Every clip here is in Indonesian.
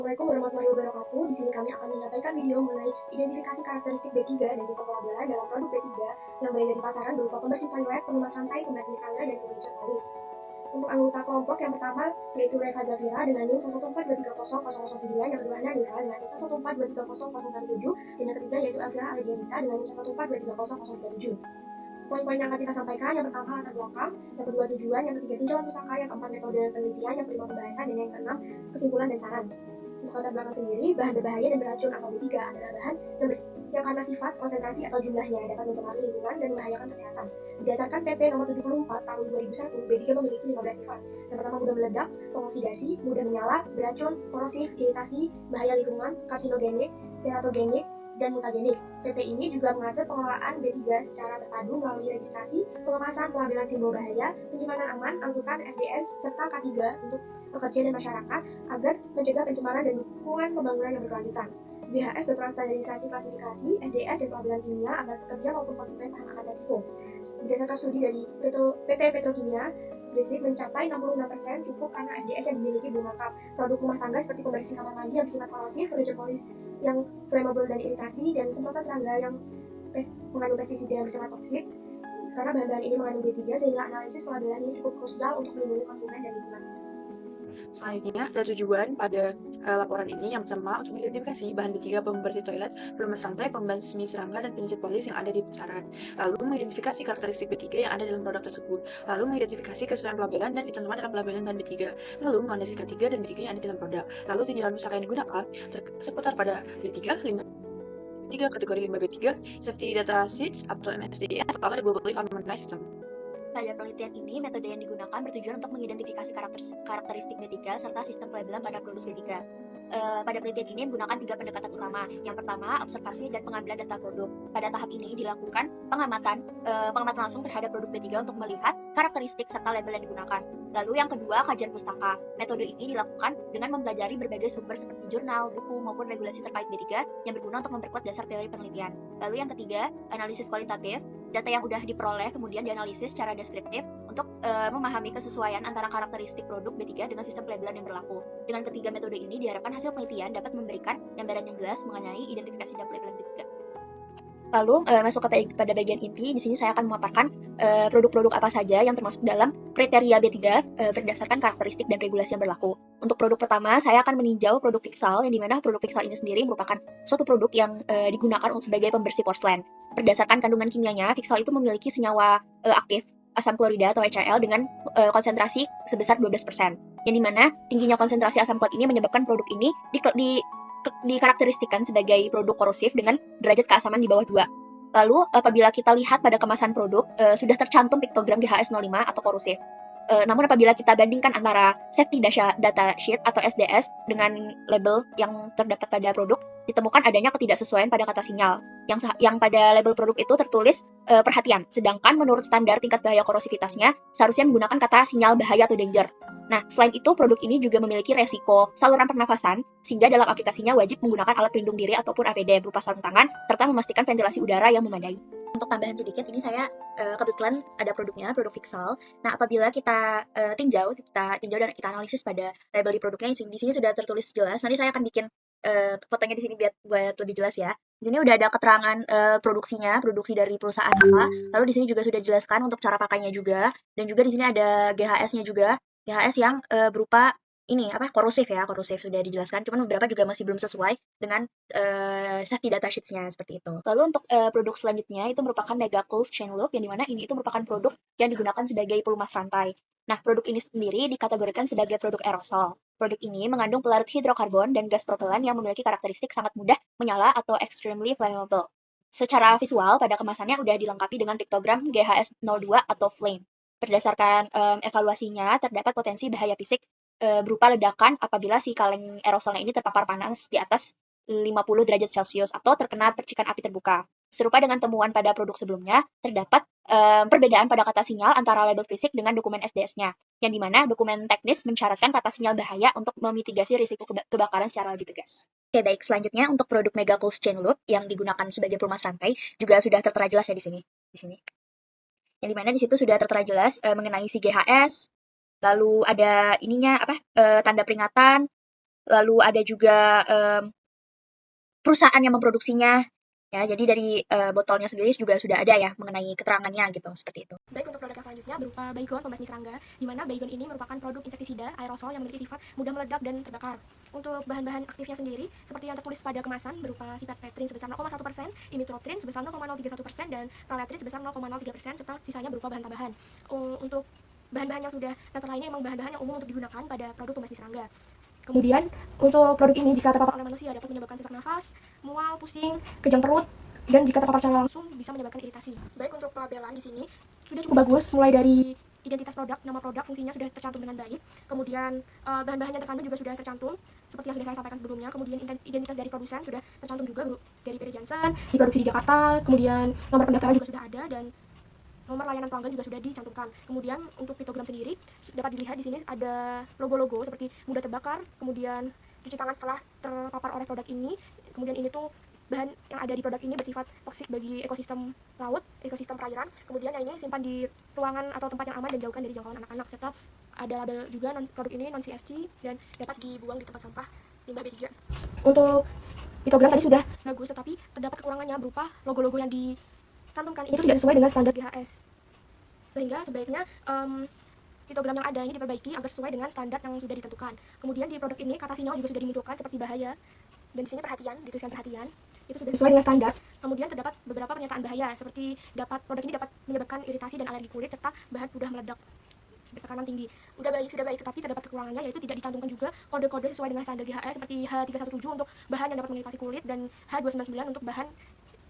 Assalamualaikum warahmatullahi wabarakatuh. Di sini kami akan menyampaikan video mengenai identifikasi karakteristik B3 dan sistem pelabelan dalam produk B3 yang beredar di pasaran berupa pembersih toilet, pelumas lantai, pembersih serangga, dan pengecat polis. Untuk anggota kelompok yang pertama yaitu Reva Zafira dengan NIM 114230009, yang kedua Nanika dengan NIM 142300017, dan yang ketiga yaitu Elvira Alegerita dengan NIM 1423037. Poin-poin yang akan kita sampaikan, yang pertama latar belakang, yang kedua tujuan, yang ketiga tinjauan pustaka, yang keempat metode penelitian, yang kelima pembahasan, dan yang keenam kesimpulan dan saran. Untuk latar belakang sendiri, bahan berbahaya dan beracun atau B3 adalah bahan yang karena sifat, konsentrasi, atau jumlahnya dapat mencemari lingkungan dan membahayakan kesehatan. Berdasarkan PP nomor 74 tahun 2001, B3 memiliki 15 sifat. Yang pertama, mudah meledak, pengoksidasi, mudah menyala, beracun, korosif, iritasi, bahaya lingkungan, karsinogenik, teratogenik, dan mutagenik. PP ini juga mengatur pengelolaan B3 secara terpadu melalui registrasi, pengemasan, pelabelan simbol bahaya, penyimpanan aman, angkutan, SDS, serta K3 untuk pekerja dan masyarakat agar mencegah pencemaran dan dukungan pembangunan yang berkelanjutan. BHS berperan standarisasi klasifikasi, SDS, dan pelabelan kimia agar pekerja maupun konsumen paham akan resiko. Berdasarkan studi dari PT Petrokimia, listrik mencapai 66% cukup karena SDS yang dimiliki belum lengkap. Produk rumah tangga seperti pembersih kamar mandi yang bersifat korosif, furniture polish yang flammable dan iritasi, dan semprotan serangga yang mengandung pestisida yang bersifat toksik. Karena bahan-bahan ini mengandung B3, sehingga analisis pelabelan ini cukup krusial untuk melindungi konsumen dan lingkungan. Selanjutnya, ada tujuan pada laporan ini yang pertama untuk mengidentifikasi bahan B3 pembersih toilet, pelumas lantai, pembasmi serangga, dan penyejuk polis yang ada di pasaran. Lalu mengidentifikasi karakteristik B3 yang ada dalam produk tersebut. Lalu mengidentifikasi kesesuaian pelabelan dan ketentuan dalam pelabelan bahan B3. Lalu menganalisis K3 dan B3 yang ada dalam produk. Lalu tinjauan pustaka yang digunakan seputar pada B3, 3 kategori limbah B3, safety data sheets atau MSDS, atau globally harmonized system. Pada penelitian ini, metode yang digunakan bertujuan untuk mengidentifikasi karakteristik B3 serta sistem pelabelan pada produk B3. Pada penelitian ini menggunakan 3 pendekatan utama. Yang pertama, observasi dan pengambilan data produk. Pada tahap ini dilakukan pengamatan langsung terhadap produk B3 untuk melihat karakteristik serta label yang digunakan. Lalu yang kedua, kajian pustaka. Metode ini dilakukan dengan mempelajari berbagai sumber seperti jurnal, buku, maupun regulasi terkait B3 yang berguna untuk memperkuat dasar teori penelitian. Lalu yang ketiga, analisis kualitatif. Data yang sudah diperoleh kemudian dianalisis secara deskriptif untuk memahami kesesuaian antara karakteristik produk B3 dengan sistem pelabelan yang berlaku. Dengan ketiga metode ini diharapkan hasil penelitian dapat memberikan gambaran yang jelas mengenai identifikasi dan pelabelan B3. Lalu masuk pada bagian inti. Di sini saya akan memaparkan produk-produk apa saja yang termasuk dalam kriteria B3 berdasarkan karakteristik dan regulasi yang berlaku. Untuk produk pertama, saya akan meninjau produk Fixal, yang dimana produk Fixal ini sendiri merupakan suatu produk yang digunakan sebagai pembersih porselen. Berdasarkan kandungan kimianya, Fixal itu memiliki senyawa aktif asam klorida atau HCl dengan konsentrasi sebesar 12%. Yang dimana tingginya konsentrasi asam klorida ini menyebabkan produk ini dikarakteristikan sebagai produk korosif dengan derajat keasaman di bawah 2. Lalu apabila kita lihat pada kemasan produk sudah tercantum piktogram GHS05 atau korosif. Namun apabila kita bandingkan antara safety data sheet atau SDS dengan label yang terdapat pada produk, ditemukan adanya ketidaksesuaian pada kata sinyal. Yang pada label produk itu tertulis perhatian, sedangkan menurut standar tingkat bahaya korosivitasnya seharusnya menggunakan kata sinyal bahaya atau danger. Nah, selain itu produk ini juga memiliki resiko saluran pernafasan, sehingga dalam aplikasinya wajib menggunakan alat pelindung diri ataupun APD berupa sarung tangan, serta memastikan ventilasi udara yang memadai. Untuk tambahan sedikit, ini saya kebetulan ada produknya, produk Fixal. Nah, apabila kita tinjau dan kita analisis pada label di produknya, di sini sudah tertulis jelas. Nanti saya akan bikin fotonya di sini buat lebih jelas ya. Di sini udah ada keterangan produksinya, produksi dari perusahaan apa. Lalu di sini juga sudah dijelaskan untuk cara pakainya juga, dan juga di sini ada GHS-nya juga. GHS yang berupa korosif sudah dijelaskan. Cuman beberapa juga masih belum sesuai dengan safety data sheets-nya seperti itu. Lalu untuk produk selanjutnya itu merupakan Mega Cool Chain Loop, yang dimana ini itu merupakan produk yang digunakan sebagai pelumas rantai. Nah, produk ini sendiri dikategorikan sebagai produk aerosol. Produk ini mengandung pelarut hidrokarbon dan gas propelan yang memiliki karakteristik sangat mudah menyala atau extremely flammable. Secara visual, pada kemasannya udah dilengkapi dengan piktogram GHS02 atau flame. Berdasarkan evaluasinya, terdapat potensi bahaya fisik berupa ledakan apabila si kaleng aerosolnya ini terpapar panas di atas 50 derajat Celcius atau terkena percikan api terbuka. Serupa dengan temuan pada produk sebelumnya, terdapat perbedaan pada kata sinyal antara label fisik dengan dokumen SDS-nya, yang dimana dokumen teknis mensyaratkan kata sinyal bahaya untuk memitigasi risiko kebakaran secara lebih tegas. Oke, baik. Selanjutnya untuk produk Mega Pulse Chain Loop yang digunakan sebagai pelumas rantai juga sudah tertera jelas ya di sini. Yang dimana di situ sudah tertera jelas mengenai si GHS, lalu ada tanda peringatan, lalu ada juga perusahaan yang memproduksinya. Ya, jadi dari botolnya sendiri juga sudah ada ya mengenai keterangannya gitu, seperti itu. Baik, untuk produk yang selanjutnya berupa Baygon pembasmi serangga, di mana Baygon ini merupakan produk insektisida aerosol yang memiliki sifat mudah meledak dan terbakar. Untuk bahan-bahan aktifnya sendiri, seperti yang tertulis pada kemasan berupa sifetrin sebesar 0,1%, imitrotrin sebesar 0,031%, dan proletrin sebesar 0,03%, serta sisanya berupa bahan tambahan. Untuk bahan-bahan yang sudah tertera ini memang bahan-bahan yang umum untuk digunakan pada produk pembasmi serangga. Kemudian, untuk produk ini jika terpapar oleh manusia dapat menyebabkan sesak nafas, mual, pusing, kejang perut, dan jika terpapar secara langsung bisa menyebabkan iritasi. Baik, untuk pelabelan di sini sudah cukup bagus, mulai dari identitas produk, nama produk, fungsinya sudah tercantum dengan baik. Kemudian bahan-bahan yang terkandung juga sudah tercantum seperti yang sudah saya sampaikan sebelumnya. Kemudian identitas dari produsen sudah tercantum juga dari PT Janssen, diproduksi di Jakarta. Kemudian nomor pendaftaran juga sudah ada dan nomor layanan pelanggan juga sudah dicantumkan. Kemudian untuk piktogram sendiri dapat dilihat di sini ada logo-logo seperti mudah terbakar, kemudian cuci tangan setelah terpapar oleh produk ini. Kemudian ini tuh bahan yang ada di produk ini bersifat toksik bagi ekosistem laut, ekosistem perairan. Kemudian yang ini simpan di ruangan atau tempat yang aman dan jauhkan dari jangkauan anak-anak, serta ada label juga produk ini non CFC dan dapat dibuang di tempat sampah limbah B3. Untuk piktogram tadi sudah bagus, tetapi terdapat kekurangannya berupa logo-logo yang dicantumkan ini tidak sesuai dengan standar GHS, sehingga sebaiknya piktogram yang ada ini diperbaiki agar sesuai dengan standar yang sudah ditentukan. Kemudian di produk ini kata sinyal juga sudah dimunculkan seperti bahaya, dan di sini perhatian, dituliskan perhatian, itu sudah sesuai dengan standar. Kemudian terdapat beberapa pernyataan bahaya seperti produk ini dapat menyebabkan iritasi dan alergi kulit, serta bahan mudah meledak bertekanan tinggi. Sudah baik, tetapi terdapat kekurangannya, yaitu tidak dicantumkan juga kode-kode sesuai dengan standar GHS seperti H317 untuk bahan yang dapat mengiritasi kulit dan H299 untuk bahan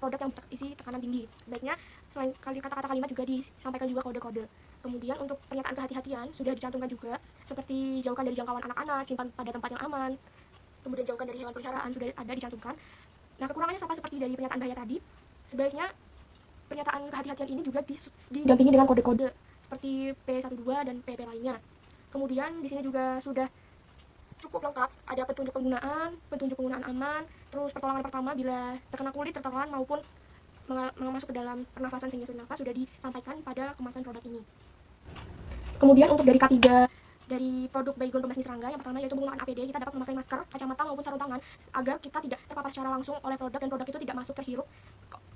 produk yang isi tekanan tinggi. Baiknya selain kata-kata kalimat juga disampaikan juga kode-kode. Kemudian untuk pernyataan kehati-hatian sudah dicantumkan juga seperti jauhkan dari jangkauan anak-anak, simpan pada tempat yang aman, kemudian jauhkan dari hewan peliharaan sudah ada dicantumkan. Nah, kekurangannya sama seperti dari pernyataan bahaya tadi, sebaiknya pernyataan kehati-hatian ini juga didampingi dengan kode-kode seperti P12 dan PP lainnya. Kemudian di sini juga sudah cukup lengkap, ada petunjuk penggunaan aman, terus pertolongan pertama bila terkena kulit, tertelan maupun masuk ke dalam pernafasan sehingga sulit nafas sudah disampaikan pada kemasan produk ini. Kemudian untuk dari K3 dari produk Baygon pembasmi serangga, yang pertama yaitu menggunakan APD, kita dapat memakai masker, kacamata maupun sarung tangan agar kita tidak terpapar secara langsung oleh produk dan produk itu tidak masuk terhirup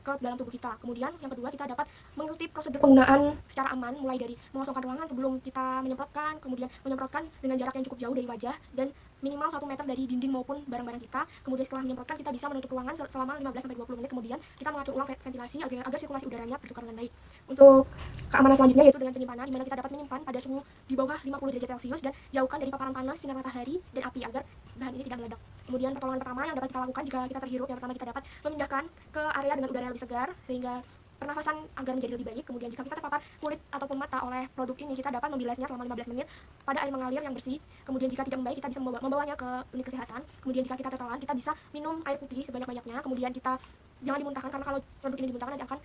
ke dalam tubuh kita. Kemudian yang kedua, kita dapat mengikuti prosedur penggunaan secara aman, mulai dari mengosongkan ruangan sebelum kita menyemprotkan, kemudian menyemprotkan dengan jarak yang cukup jauh dari wajah dan minimal 1 meter dari dinding maupun barang-barang kita. Kemudian setelah menyemprotkan, kita bisa menutup ruangan selama 15-20 menit, kemudian kita mengatur ulang ventilasi agar sirkulasi udaranya bertukar dengan baik. Untuk keamanan selanjutnya yaitu dengan penyimpanan, di mana kita dapat menyimpan pada suhu di bawah 50 derajat Celcius dan jauhkan dari paparan panas, sinar matahari, dan api agar bahan ini tidak meledak. Kemudian pertolongan pertama yang dapat kita lakukan jika kita terhirup, yang pertama kita dapat memindahkan ke area dengan udara yang lebih segar sehingga pernafasan agar menjadi lebih baik. Kemudian jika kita terpapar kulit ataupun mata oleh produk ini, kita dapat membilasnya selama 15 menit pada air mengalir yang bersih. Kemudian jika tidak membaik, kita bisa membawanya ke unit kesehatan. Kemudian jika kita tertelan, kita bisa minum air putih sebanyak-banyaknya. Kemudian kita jangan dimuntahkan, karena kalau produk ini dimuntahkan nanti akan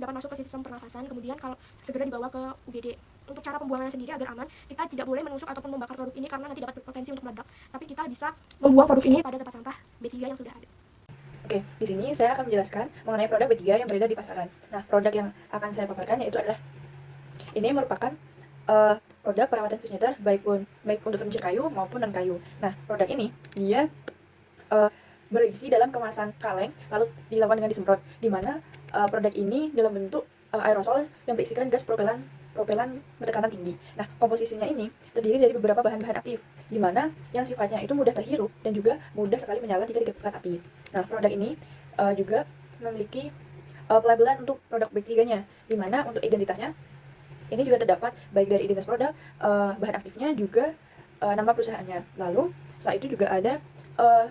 dapat masuk ke sistem pernafasan. Kemudian kalau segera dibawa ke UGD. Untuk cara pembuangannya sendiri agar aman, kita tidak boleh menusuk ataupun membakar produk ini karena nanti dapat berpotensi untuk meledak. Tapi kita bisa membuang produk ini pada tempat sampah B3 yang sudah ada. Oke, di sini saya akan menjelaskan mengenai produk B3 yang beredar di pasaran. Nah, produk yang akan saya paparkan yaitu adalah ini merupakan produk perawatan furniture baik untuk furniture kayu maupun non kayu. Nah, produk ini dia berisi dalam kemasan kaleng lalu dilakukan dengan disemprot, di mana produk ini dalam bentuk aerosol yang berisikan gas propelan bertekanan tinggi. Nah, komposisinya ini terdiri dari beberapa bahan-bahan aktif, di mana yang sifatnya itu mudah terhirup dan juga mudah sekali menyala jika dikepungkan api. Nah, produk ini juga memiliki pelabelan untuk produk B3-nya, di mana untuk identitasnya ini juga terdapat baik dari identitas produk, bahan aktifnya, juga nama perusahaannya. Lalu setelah itu juga ada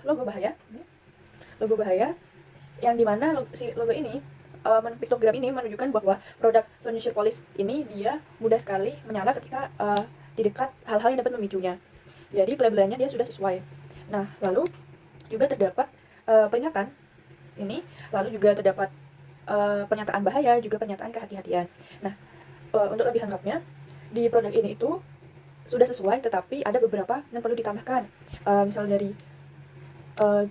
logo bahaya yang dimana logo ini piktogram ini menunjukkan bahwa produk furniture polish ini dia mudah sekali menyala ketika di dekat hal-hal yang dapat memicunya. Jadi pelabelannya dia sudah sesuai. Nah, lalu juga terdapat peringatan ini, lalu juga terdapat pernyataan bahaya, juga pernyataan kehati-hatian. Nah, untuk lebih lengkapnya di produk ini itu sudah sesuai, tetapi ada beberapa yang perlu ditambahkan. Misal dari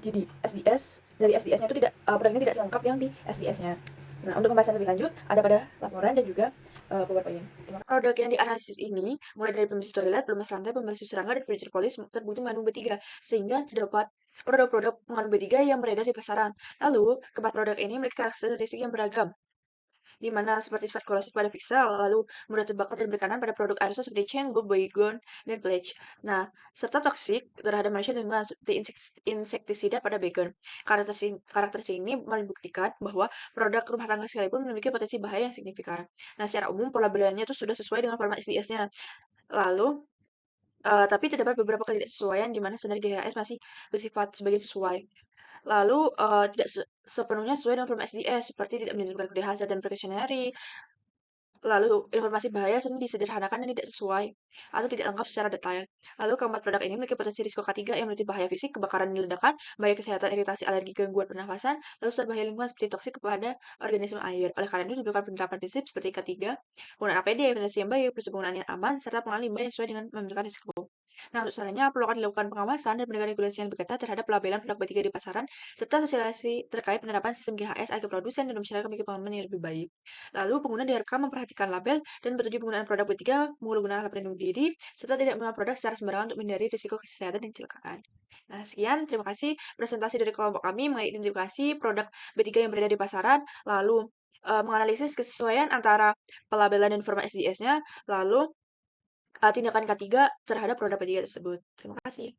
jadi dari SDS-nya itu produk ini tidak selengkap yang di SDS-nya. Nah, untuk pembahasan lebih lanjut ada pada laporan dan juga PowerPoint. Produk yang dianalisis ini mulai dari pembersih toilet, pelumas lantai, pembersih serangga, dan furniture polish terbukti mengandung B3, sehingga terdapat produk-produk mengandung B3 yang beredar di pasaran. Lalu, keempat produk ini memiliki karakteristik yang beragam, di mana seperti sifat korosif pada piksel, lalu mudah terbakar dan berkanan pada produk aerosol seperti Cenggu, Baygon, dan Pledge. Nah, serta toksik terhadap manusia dengan seperti insektisida pada Baygon. Karakteristik ini membuktikan bahwa produk rumah tangga sekalipun memiliki potensi bahaya yang signifikan. Nah, secara umum pelabelannya itu sudah sesuai dengan format SDS-nya. Lalu, tapi terdapat beberapa ketidaksesuaian di mana standar GHS masih bersifat sebagai sesuai. Lalu, tidak sepenuhnya sesuai dengan format SDS, seperti tidak menunjukkan kode hazard dan precautionary. Lalu, informasi bahaya sering disederhanakan dan tidak sesuai atau tidak lengkap secara detail. Lalu, keempat produk ini memiliki potensi risiko K3 yang memiliki bahaya fisik, kebakaran dan ledakan, bahaya kesehatan, iritasi, alergi, gangguan pernafasan, lalu serta bahaya lingkungan seperti toksik kepada organisme air. Oleh karena itu, diperlukan penerapan prinsip seperti K3, penggunaan APD, ventilasi yang baik, proses penggunaan yang aman, serta pengolahan limbah yang sesuai dengan membentukkan risiko. Nah, untuk caranya perlu akan dilakukan pengawasan dan penegakan regulasi yang lebih ketat terhadap pelabelan produk B3 di pasaran, serta sosialisasi terkait penerapan sistem GHS agar produsen dan masyarakat memiliki pengalaman yang lebih baik. Lalu, pengguna diharapkan memperhatikan label dan petunjuk penggunaan produk B3, menggunakan alat pelindung diri, serta tidak menggunakan produk secara sembarangan untuk menghindari risiko kesehatan dan kecelakaan. Nah, sekian. Terima kasih presentasi dari kelompok kami mengenai identifikasi produk B3 yang beredar di pasaran, lalu menganalisis kesesuaian antara pelabelan dan format SDS-nya, lalu tindakan K3 terhadap produk B3 tersebut. Terima kasih.